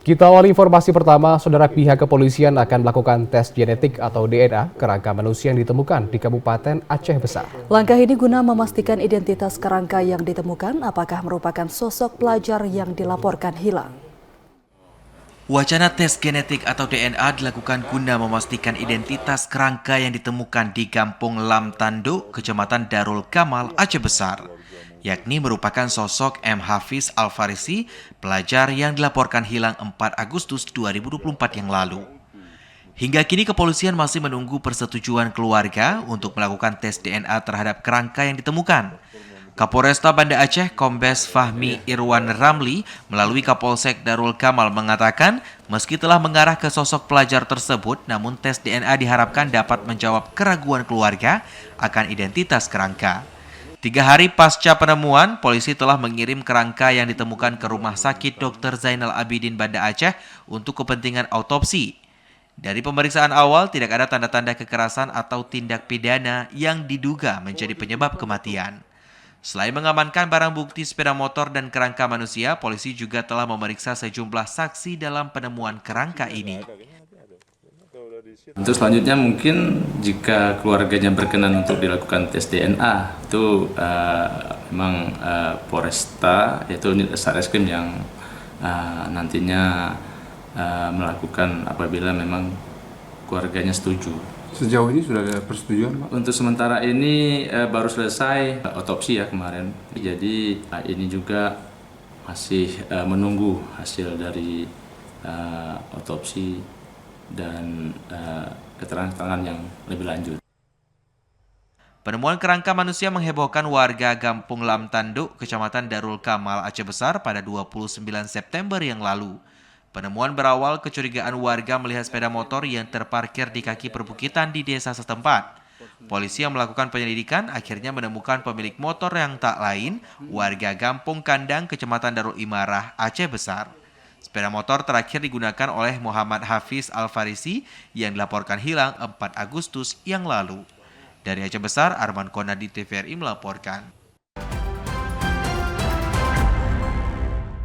Kita awali informasi pertama, saudara. Pihak kepolisian akan melakukan tes genetik atau DNA kerangka manusia yang ditemukan di Kabupaten Aceh Besar. Langkah ini guna memastikan identitas kerangka yang ditemukan apakah merupakan sosok pelajar yang dilaporkan hilang. Wacana tes genetik atau DNA dilakukan guna memastikan identitas kerangka yang ditemukan di Kampung Lam Tanduk, Kecamatan Darul Kamal, Aceh Besar, yakni merupakan sosok M. Hafiz Al-Farisi, pelajar yang dilaporkan hilang 4 Agustus 2024 yang lalu. Hingga kini kepolisian masih menunggu persetujuan keluarga untuk melakukan tes DNA terhadap kerangka yang ditemukan. Kapolresta Banda Aceh Kombes Fahmi Irwan Ramli melalui Kapolsek Darul Kamal mengatakan meski telah mengarah ke sosok pelajar tersebut, namun tes DNA diharapkan dapat menjawab keraguan keluarga akan identitas kerangka. 3 hari pasca penemuan, polisi telah mengirim kerangka yang ditemukan ke Rumah Sakit Dr. Zainal Abidin Banda Aceh untuk kepentingan autopsi. Dari pemeriksaan awal, tidak ada tanda-tanda kekerasan atau tindak pidana yang diduga menjadi penyebab kematian. Selain mengamankan barang bukti sepeda motor dan kerangka manusia, polisi juga telah memeriksa sejumlah saksi dalam penemuan kerangka ini. Untuk selanjutnya mungkin jika keluarganya berkenan untuk dilakukan tes DNA, itu memang Polresta, yaitu unit Satreskrim yang nantinya melakukan apabila memang keluarganya setuju. Sejauh ini sudah ada persetujuan, Pak? Untuk sementara ini baru selesai otopsi ya kemarin. Jadi ini juga masih menunggu hasil dari otopsi dan keterangan yang lebih lanjut. Penemuan kerangka manusia menghebohkan warga Kampung Lam Tanduk, Kecamatan Darul Kamal, Aceh Besar pada 29 September yang lalu. Penemuan berawal kecurigaan warga melihat sepeda motor yang terparkir di kaki perbukitan di desa setempat. Polisi yang melakukan penyelidikan akhirnya menemukan pemilik motor yang tak lain warga Kampung Kandang, Kecamatan Darul Imarah, Aceh Besar. Sepeda motor terakhir digunakan oleh Muhammad Hafiz Al-Farisi yang dilaporkan hilang 4 Agustus yang lalu. Dari Aceh Besar, Arman Konadi TVRI melaporkan.